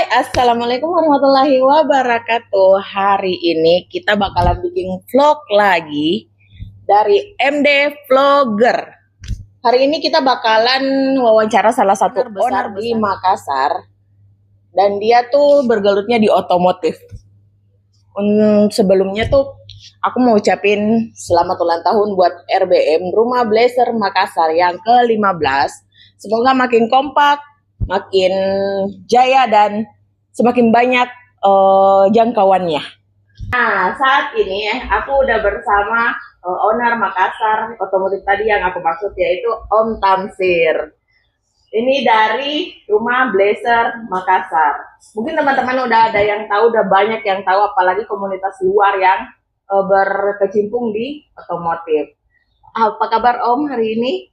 Assalamualaikum warahmatullahi wabarakatuh. Hari ini kita bakalan bikin vlog lagi dari MD Vlogger. Hari ini kita bakalan wawancara salah satu owner di Makassar. Dan dia tuh bergelutnya di otomotif. Sebelumnya tuh aku mau ucapin selamat ulang tahun buat RBM Rumah Blazer Makassar yang ke-15. Semoga makin kompak, makin jaya, dan semakin banyak jangkauannya. Nah, saat ini aku udah bersama owner Makassar otomotif tadi yang aku maksud, yaitu Om Tamsir. Ini dari Rumah Blazer Makassar. Mungkin teman-teman udah ada yang tahu, udah banyak yang tahu, apalagi komunitas luar yang berkecimpung di otomotif. Apa kabar Om hari ini?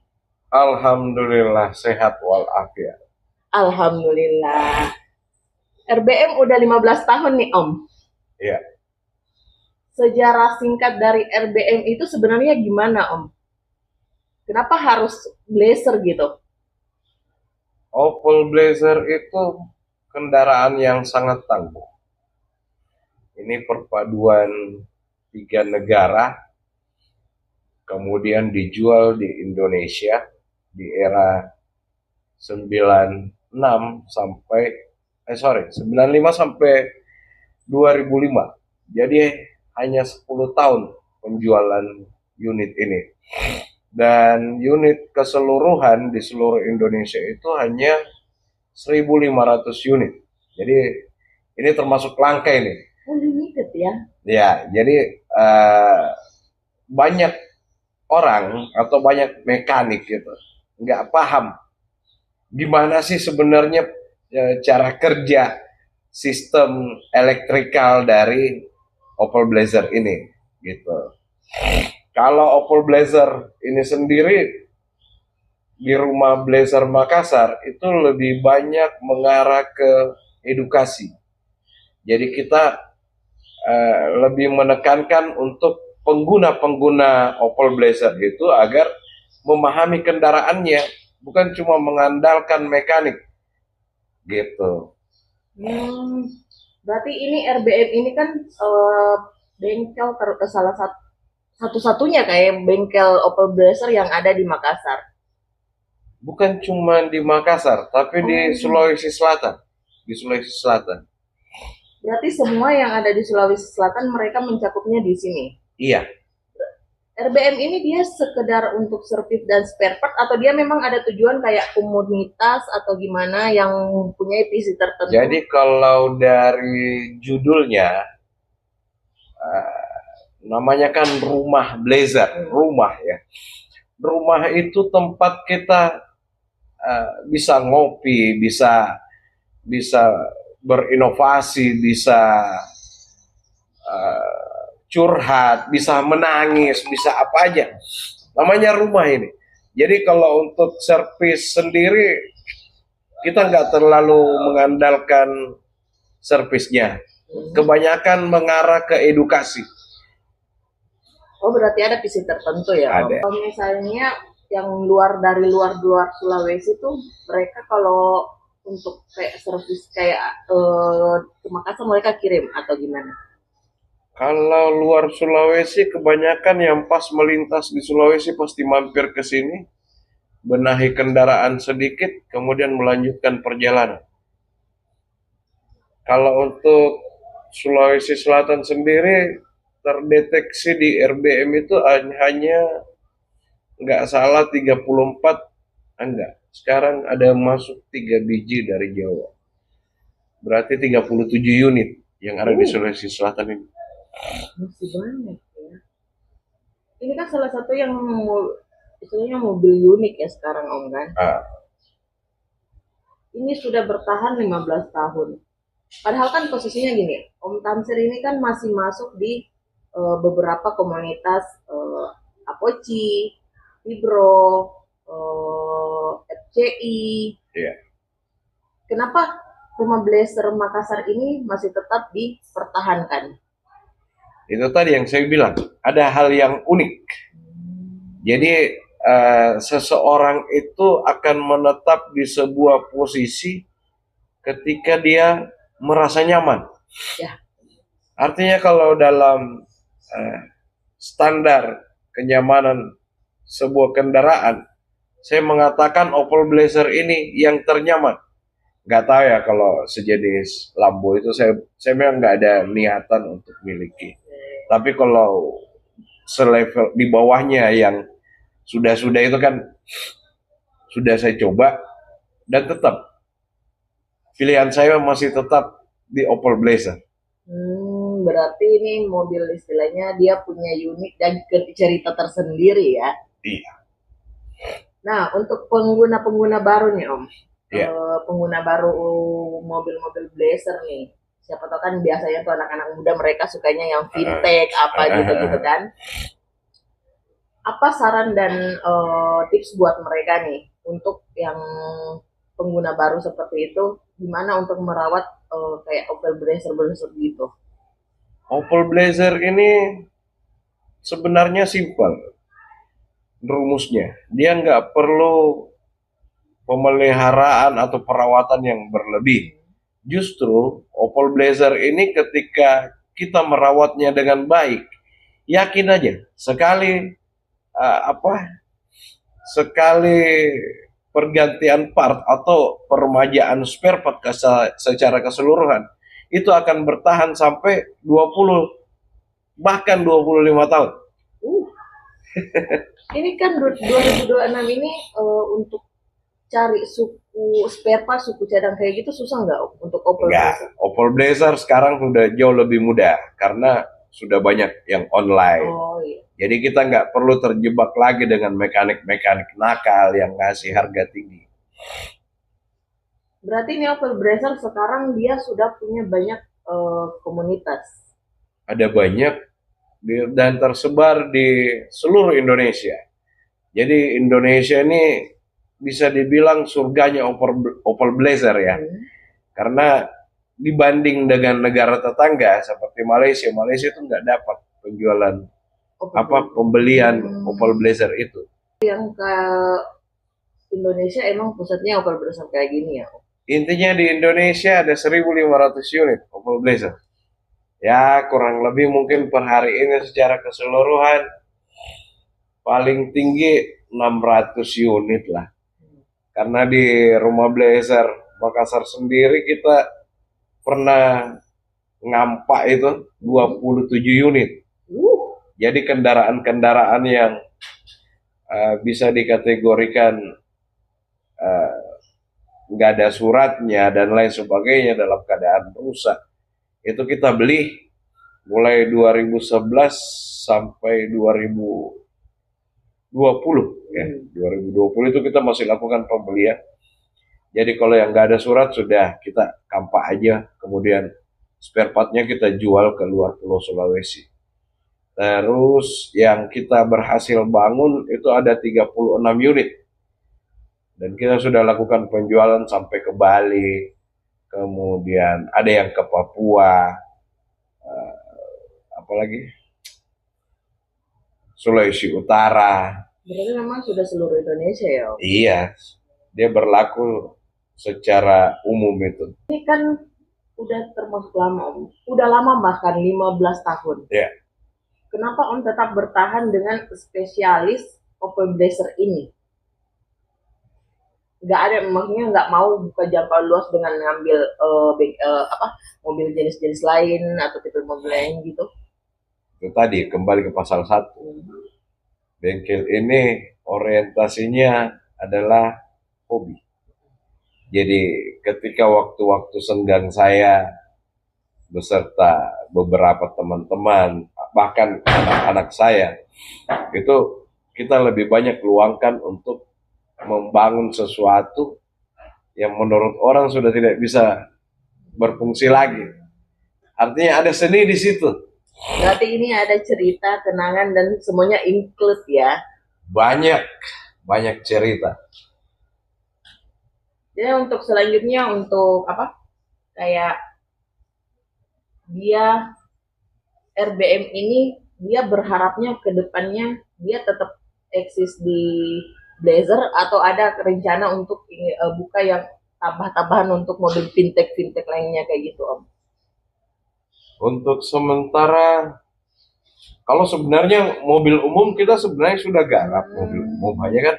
Alhamdulillah sehat walafiat. Alhamdulillah. RBM udah 15 tahun nih Om. Iya. Sejarah singkat dari RBM itu sebenarnya gimana Om? Kenapa harus Blazer gitu? Opel Blazer itu kendaraan yang sangat tangguh. Ini perpaduan 3 negara, kemudian dijual di Indonesia di era 95 sampai 2005. Jadi hanya 10 tahun penjualan unit ini. Dan unit keseluruhan di seluruh Indonesia itu hanya 1.500 unit. Jadi ini termasuk langka ini. Limited ya? Ya, jadi banyak orang atau banyak mekanik gitu nggak paham gimana sih sebenarnya cara kerja sistem elektrikal dari Opel Blazer ini gitu. Kalau Opel Blazer ini sendiri di Rumah Blazer Makassar itu lebih banyak mengarah ke edukasi. Jadi kita lebih menekankan untuk pengguna-pengguna Opel Blazer itu agar memahami kendaraannya, bukan cuma mengandalkan mekanik gitu. Berarti ini RBM ini kan bengkel salah satu-satunya kayak bengkel Opel Blazer yang ada di Makassar. Bukan cuma di Makassar, tapi di Sulawesi Selatan. Di Sulawesi Selatan. Berarti semua yang ada di Sulawesi Selatan mereka mencakupnya di sini. Iya. RBM ini dia sekedar untuk servis dan spare part, atau dia memang ada tujuan kayak komunitas atau gimana yang punya visi tertentu? Jadi kalau dari judulnya namanya kan Rumah Blazer, rumah ya. Rumah itu tempat kita bisa ngopi, bisa berinovasi, bisa curhat, bisa menangis, bisa apa aja. Namanya rumah ini. Jadi kalau untuk servis sendiri, kita nggak terlalu mengandalkan servisnya. Kebanyakan mengarah ke edukasi. Oh, berarti ada visi tertentu ya? Ada. Kalau misalnya yang dari luar Sulawesi tuh, mereka kalau untuk kayak servis kayak ke Makassar mereka kirim atau gimana? Kalau luar Sulawesi, kebanyakan yang pas melintas di Sulawesi pasti mampir ke sini, benahi kendaraan sedikit, kemudian melanjutkan perjalanan. Kalau untuk Sulawesi Selatan sendiri, terdeteksi di RBM itu hanya nggak salah 34, enggak. Sekarang ada masuk 3 biji dari Jawa. Berarti 37 unit yang ada di Sulawesi Selatan ini. Masih banyak ya. Ini kan salah satu yang istilahnya mobil unik ya sekarang Om kan? Ini sudah bertahan 15 tahun. Padahal kan posisinya gini, Om Tamsir ini kan masih masuk di beberapa komunitas Apoci, Fibro, FCI. Iya. Kenapa Rumah Blazer Makassar ini masih tetap dipertahankan? Itu tadi yang saya bilang, ada hal yang unik. Jadi seseorang itu akan menetap di sebuah posisi ketika dia merasa nyaman. Ya. Artinya kalau dalam eh, standar kenyamanan sebuah kendaraan, saya mengatakan Opel Blazer ini yang ternyaman. Nggak tahu ya kalau sejenis Lambo itu saya memang nggak ada niatan untuk miliki. Tapi kalau selevel di bawahnya yang sudah itu kan sudah saya coba dan tetap pilihan saya masih tetap di Opel Blazer. Berarti ini mobil istilahnya dia punya unik dan cerita tersendiri ya. Iya. Nah, untuk pengguna-pengguna baru nih Om, Iya. pengguna baru mobil-mobil Blazer nih, siapa tahu kan biasanya tuh anak-anak muda mereka sukanya yang vintage apa gitu-gitu kan. Apa saran dan tips buat mereka nih untuk yang pengguna baru seperti itu, gimana untuk merawat kayak Opel Blazer gitu? Opel Blazer ini sebenarnya simpel rumusnya. Dia nggak perlu pemeliharaan atau perawatan yang berlebih. Justru Opel Blazer ini ketika kita merawatnya dengan baik, yakin aja sekali sekali pergantian part atau permajaan spare part secara keseluruhan itu akan bertahan sampai 20 bahkan 25 tahun. Ini kan 2026 ini untuk cari suku spare part, suku cadang kayak gitu susah nggak untuk Opel Blazer? Opel Blazer sekarang sudah jauh lebih mudah karena sudah banyak yang online. Oh iya. Jadi kita nggak perlu terjebak lagi dengan mekanik-mekanik nakal yang ngasih harga tinggi. Berarti ini Opel Blazer sekarang dia sudah punya banyak komunitas. Ada banyak dan tersebar di seluruh Indonesia. Jadi Indonesia ini bisa dibilang surganya Opel Blazer ya. Karena dibanding dengan negara tetangga seperti Malaysia, Malaysia itu nggak dapat penjualan pembelian Opel Blazer itu. Yang ke Indonesia emang pusatnya Opel Blazer kayak gini ya? Intinya di Indonesia ada 1.500 unit Opel Blazer. Ya kurang lebih mungkin per hari ini secara keseluruhan paling tinggi 600 unit lah. Karena di Rumah Blazer Makassar sendiri kita pernah ngampak itu 27 unit. Jadi kendaraan-kendaraan yang bisa dikategorikan nggak ada suratnya dan lain sebagainya dalam keadaan rusak. Itu kita beli mulai 2011 sampai 2020 ya. 2020 itu kita masih lakukan pembelian. Jadi kalau yang nggak ada surat sudah kita kampak aja, kemudian spare partnya kita jual ke luar Pulau Sulawesi. Terus yang kita berhasil bangun itu ada 36 unit. Dan kita sudah lakukan penjualan sampai ke Bali, kemudian ada yang ke Papua, apalagi Sulawesi Utara. Berarti memang sudah seluruh Indonesia ya? Iya, dia berlaku secara umum itu. Ini kan udah termasuk lama Om. Udah lama bahkan 15 tahun. Ya. Kenapa Om tetap bertahan dengan spesialis Opel Blazer ini? Nggak ada, maksudnya nggak mau buka jangkauan luas dengan ngambil mobil jenis-jenis lain atau tipe mobil lain gitu. Itu tadi kembali ke pasal 1. Bengkel ini orientasinya adalah hobi. Jadi ketika waktu-waktu senggang saya beserta beberapa teman-teman, bahkan anak-anak saya, itu kita lebih banyak luangkan untuk membangun sesuatu yang menurut orang sudah tidak bisa berfungsi lagi. Artinya ada seni di situ. Berarti ini ada cerita, kenangan, dan semuanya include ya? Banyak cerita. Jadi untuk selanjutnya untuk apa? Kayak dia RBM ini dia berharapnya ke depannya dia tetap eksis di Blazer atau ada rencana untuk buka yang tambah-tambahan untuk mobil fintech lainnya kayak gitu Om? Untuk sementara, kalau sebenarnya mobil umum kita sebenarnya sudah garap mobil umum, hanya kan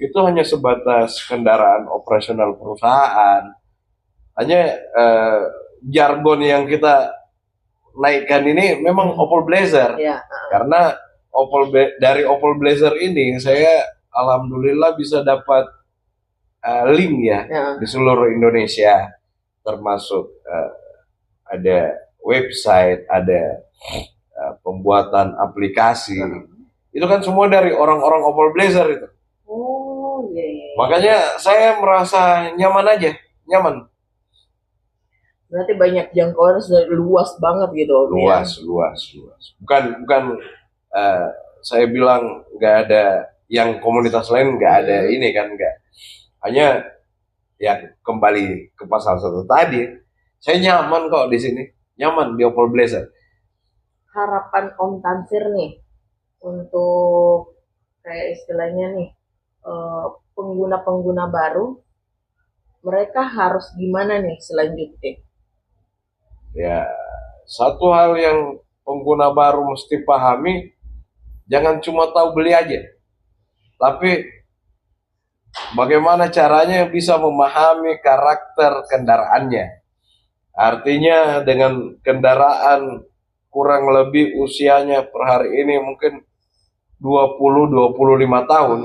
itu hanya sebatas kendaraan operasional perusahaan. Hanya jargon yang kita naikkan ini memang Opel Blazer. Ya. Karena dari Opel Blazer ini saya alhamdulillah bisa dapat link ya di seluruh Indonesia, termasuk ada website, ada pembuatan aplikasi. Itu kan semua dari orang-orang Opel Blazer itu. Oh iya. Makanya saya merasa nyaman aja, nyaman. Berarti banyak jangkauan luas banget gitu Om. Luas. Bukan saya bilang nggak ada yang komunitas lain, nggak ada ini kan, nggak. Hanya ya kembali ke pasal satu tadi, saya nyaman kok di sini, nyaman di Opel Blazer. Harapan Om Tansir nih untuk kayak istilahnya nih pengguna-pengguna baru, mereka harus gimana nih selanjutnya? Ya, satu hal yang pengguna baru mesti pahami, jangan cuma tahu beli aja, tapi bagaimana caranya bisa memahami karakter kendaraannya. Artinya dengan kendaraan kurang lebih usianya per hari ini mungkin 20-25 tahun,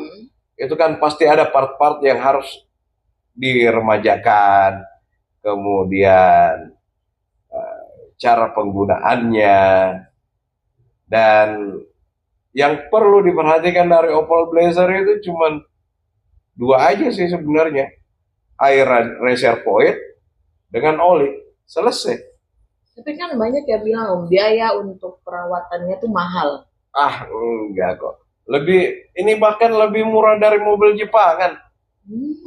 itu kan pasti ada part-part yang harus diremajakan, kemudian cara penggunaannya, dan yang perlu diperhatikan dari Opel Blazer itu cuma dua aja sih sebenarnya, air reservoir dengan oli, selesai. Tapi kan banyak yang bilang biaya untuk perawatannya tuh mahal. Enggak kok. Ini bahkan lebih murah dari mobil Jepangan.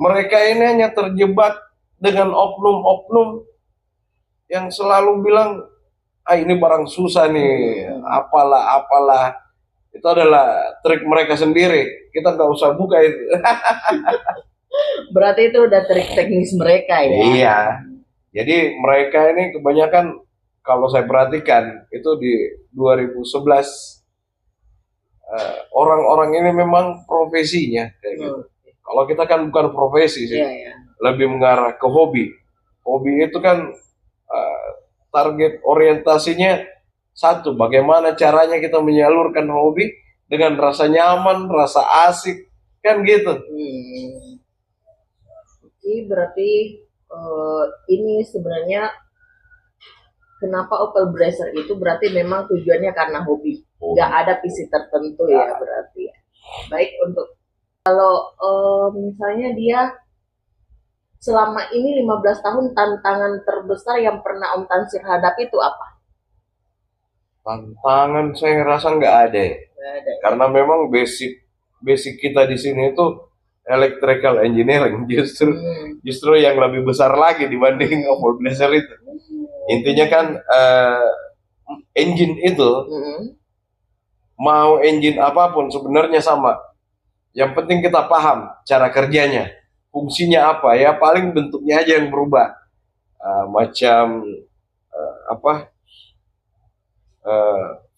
Mereka ini hanya terjebak dengan oknum-oknum yang selalu bilang, ini barang susah nih, apalah. Itu adalah trik mereka sendiri. Kita nggak usah buka itu. Berarti itu udah trik teknis mereka ya? Iya. Jadi mereka ini kebanyakan, kalau saya perhatikan, itu di 2011, orang-orang ini memang profesinya kayak gitu. Kalau kita kan bukan profesi sih, lebih mengarah ke hobi. Hobi itu kan target orientasinya satu, bagaimana caranya kita menyalurkan hobi dengan rasa nyaman, rasa asik, kan gitu. Berarti ini sebenarnya kenapa Opel Blazer itu berarti memang tujuannya karena hobi, nggak ada visi tertentu ya berarti ya. Baik, untuk kalau misalnya dia selama ini 15 tahun, tantangan terbesar yang pernah Om Tansir hadapi itu apa? Tantangan saya rasa nggak ada. Karena memang basic kita di sini itu electrical engineering, justru yang lebih besar lagi dibanding Opel Blazer itu. Intinya kan engine itu, mau engine apapun sebenarnya sama. Yang penting kita paham cara kerjanya, fungsinya apa, ya paling bentuknya aja yang berubah. Macam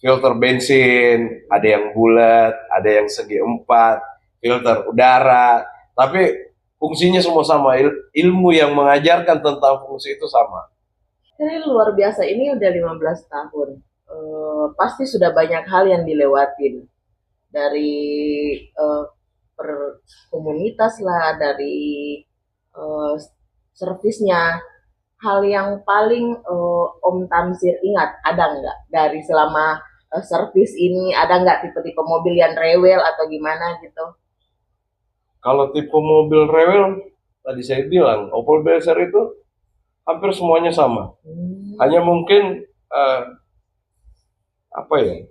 filter bensin, ada yang bulat, ada yang segi empat, filter udara, tapi fungsinya semua sama. Ilmu yang mengajarkan tentang fungsi itu sama. Ini luar biasa, ini udah 15 tahun. Pasti sudah banyak hal yang dilewatin. Dari per komunitas lah, dari servisnya. Hal yang paling Om Tansir ingat, ada nggak? Dari selama servis ini, ada nggak tipe-tipe mobil yang rewel atau gimana gitu? Kalau tipe mobil rewel, tadi saya bilang, Opel Blazer itu hampir semuanya sama. Hanya mungkin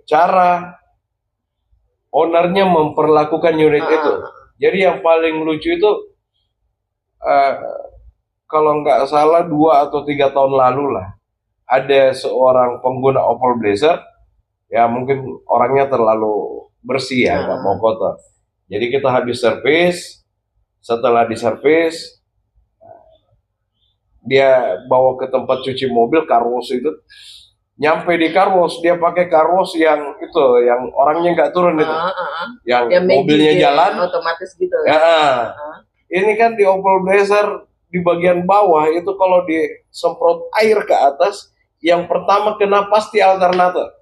cara ownernya memperlakukan unit itu. Jadi yang paling lucu itu kalau nggak salah 2 atau 3 tahun lalu lah, ada seorang pengguna Opel Blazer, ya mungkin orangnya terlalu bersih ya, nggak mau kotor. Jadi kita habis servis, setelah diservis, dia bawa ke tempat cuci mobil car wash itu, nyampe di car wash dia pakai car wash yang itu, yang orangnya nggak turun itu, yang Dia magic mobilnya ya, jalan. otomatis gitu. Ya, ini kan di Opel Blazer di bagian bawah itu kalau disemprot air ke atas, yang pertama kena pasti alternator.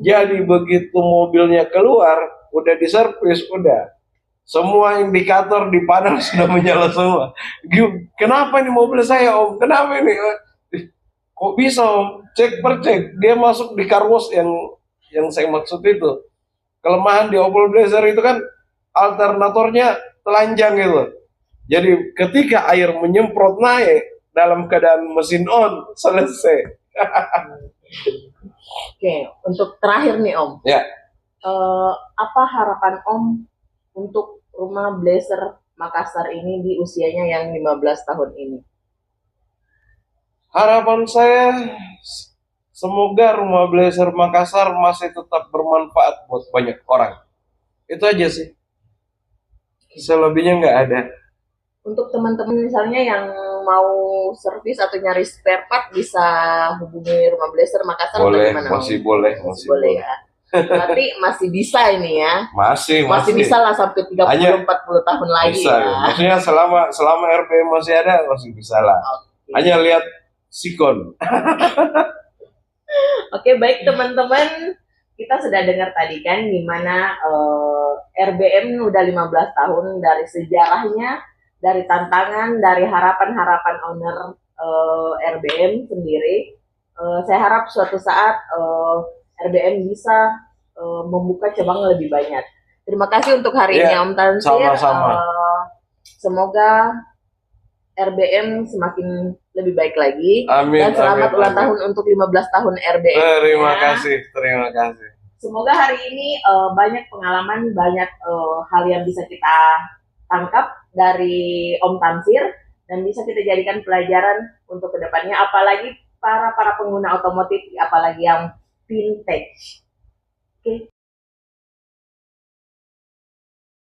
Jadi begitu mobilnya keluar, udah diservis, udah semua indikator di panel sudah menyala semua. Kenapa ini mobil saya om? Kenapa ini? Kok bisa om? Cek per cek, dia masuk di car wash yang saya maksud itu. Kelemahan di Opel Blazer itu kan alternatornya telanjang gitu. Jadi ketika air menyemprot naik dalam keadaan mesin on, selesai. Oke, untuk terakhir nih Om. Ya. Apa harapan Om untuk rumah Blazer Makassar ini di usianya yang 15 tahun ini? Harapan saya semoga rumah Blazer Makassar masih tetap bermanfaat buat banyak orang. Itu aja sih. Selebihnya nggak ada. Untuk teman-teman misalnya yang mau servis atau nyari spare part bisa hubungi rumah Blazer Makassar atau Boleh, gimana? masih boleh, Masih boleh ya. Berarti masih bisa ini ya. Masih bisa lah sampai 30 40 tahun lagi bisa, ya. Maksudnya selama RPM masih ada masih bisa lah. Oke. Hanya lihat sikon. Oke, baik teman-teman, kita sudah dengar tadi kan gimana RBM udah 15 tahun, dari sejarahnya, dari tantangan, dari harapan-harapan owner RBM sendiri. Saya harap suatu saat RBM bisa membuka cabang lebih banyak. Terima kasih untuk hari ini Om Tansir. Sama-sama. Semoga RBM semakin lebih baik lagi. Amin. Dan selamat ulang tahun untuk 15 tahun RBM. Terima kasih. Semoga hari ini banyak pengalaman, banyak hal yang bisa kita tangkap dari Om Tansir dan bisa kita jadikan pelajaran untuk kedepannya, apalagi para pengguna otomotif, apalagi yang vintage. Oke.